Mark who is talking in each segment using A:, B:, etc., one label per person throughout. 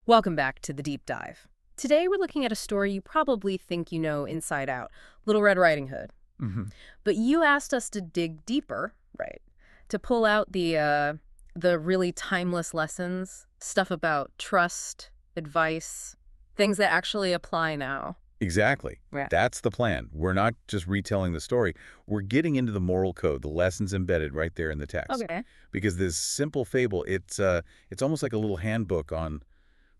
A: Welcome back to the deep dive. Today we're looking at a story you probably think you know inside out, Little Red Riding Hood.
B: Hmm.
A: But you asked us to dig deeper, right? To pull out the really timeless lessons, stuff about trust, advice, things that actually apply now.
B: Exactly.
A: Yeah.
B: That's the plan. We're not just retelling the story. We're getting into the moral code, the lessons embedded right there in the text.
A: Okay.
B: Because this simple fable, it's almost like a little handbook on,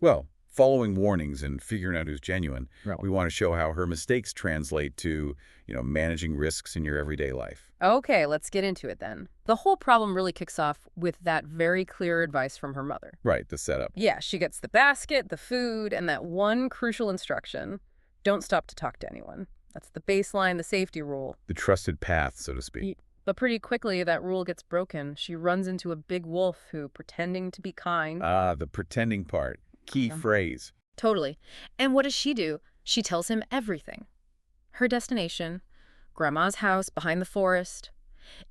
B: well, following warnings and figuring out who's genuine.
A: Right.
B: We want to show how her mistakes translate to, managing risks in your everyday life.
A: Okay, let's get into it then. The whole problem really kicks off with that very clear advice from her mother.
B: Right, the setup.
A: Yeah, she gets the basket, the food, and that one crucial instruction: don't stop to talk to anyone. That's the baseline, the safety rule.
B: The trusted path, so to speak.
A: But pretty quickly, that rule gets broken. She runs into a big wolf who, pretending to be kind.
B: Ah, the pretending part. Key
A: Yeah.
B: phrase.
A: Totally. And what does she do? She tells him everything. Her destination, Grandma's house behind the forest.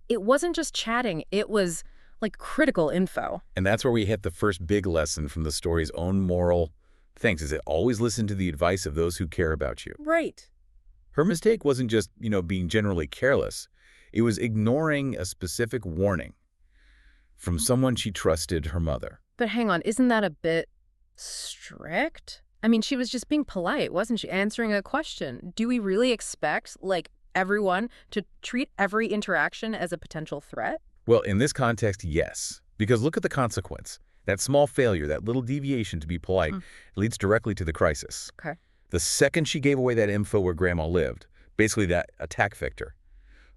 A: It wasn't just chatting, it was like critical info.
B: And that's where we hit the first big lesson from the story's own moral things, is it always listen to the advice of those who care about you.
A: Right.
B: Her mistake wasn't just, being generally careless. It was ignoring a specific warning from someone she trusted, her mother.
A: But hang on, isn't that a bit strict? I mean, she was just being polite, wasn't she? Answering a question. Do we really expect, like, everyone to treat every interaction as a potential threat?
B: Well, in this context, yes. Because look at the consequence. That small failure, that little deviation to be polite, leads directly to the crisis.
A: Okay.
B: The second she gave away that info where Grandma lived, basically that attack vector,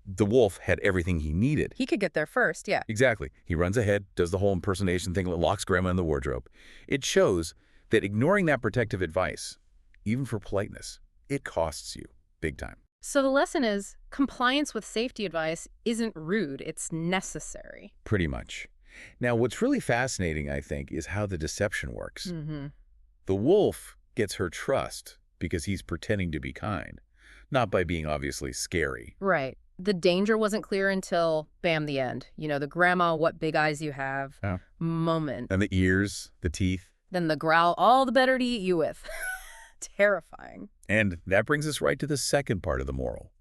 B: the wolf had everything he needed.
A: He could get there first, yeah.
B: Exactly. He runs ahead, does the whole impersonation thing, locks Grandma in the wardrobe. It shows that ignoring that protective advice, even for politeness, it costs you big time.
A: So the lesson is, compliance with safety advice isn't rude, it's necessary.
B: Pretty much. Now, what's really fascinating, I think, is how the deception works.
A: Mm-hmm.
B: The wolf gets her trust because he's pretending to be kind, not by being obviously scary.
A: Right. The danger wasn't clear until, bam, the end. You know, the grandma, what big eyes you have
B: Yeah.
A: moment.
B: And the ears, the teeth.
A: Then the growl, all the better to eat you with. Terrifying.
B: And that brings us right to the second part of the moral.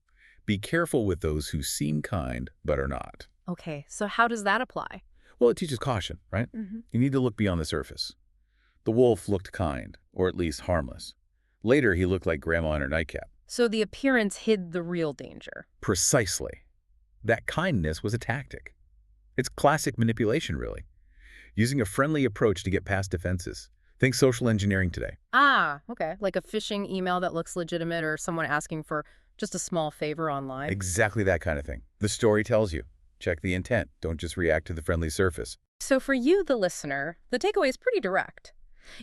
B: Be careful with those who seem kind but are not.
A: Okay, so how does that apply?
B: Well, it teaches caution, right?
A: Mm-hmm.
B: You need to look beyond the surface. The wolf looked kind, or at least harmless. Later, he looked like Grandma in her nightcap.
A: So the appearance hid the real danger.
B: Precisely. That kindness was a tactic. It's classic manipulation, really. Using a friendly approach to get past defenses. Think social engineering today.
A: Ah, okay. Like a phishing email that looks legitimate or someone asking for just a small favor online.
B: Exactly that kind of thing. The story tells you. Check the intent. Don't just react to the friendly surface.
A: So for you, the listener, the takeaway is pretty direct.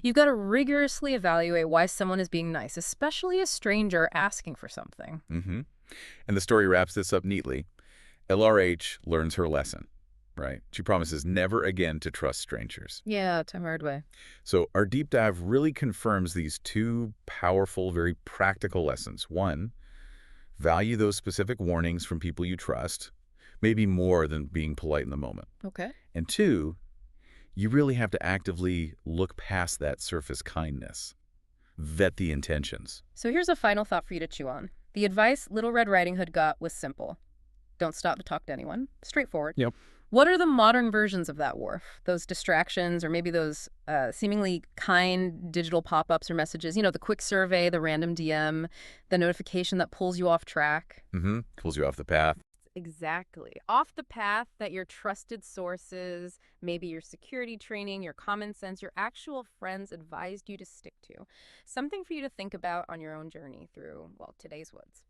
A: You've got to rigorously evaluate why someone is being nice, especially a stranger asking for something.
B: Mm-hmm. And the story wraps this up neatly. LRH learns her lesson, right? She promises never again to trust strangers.
A: Yeah, it's a hard way.
B: So our deep dive really confirms these two powerful, very practical lessons. One, value those specific warnings from people you trust, maybe more than being polite in the moment.
A: Okay.
B: And two, you really have to actively look past that surface kindness. Vet the intentions.
A: So here's a final thought for you to chew on. The advice Little Red Riding Hood got was simple. Don't stop to talk to anyone. Straightforward.
B: Yep.
A: What are the modern versions of that, Worf? Those distractions or maybe those seemingly kind digital pop-ups or messages? You know, the quick survey, the random DM, the notification that pulls you off track.
B: Mm-hmm. Pulls you off the path.
A: Exactly. Off the path that your trusted sources, maybe your security training, your common sense, your actual friends advised you to stick to. Something for you to think about on your own journey through, well, today's woods.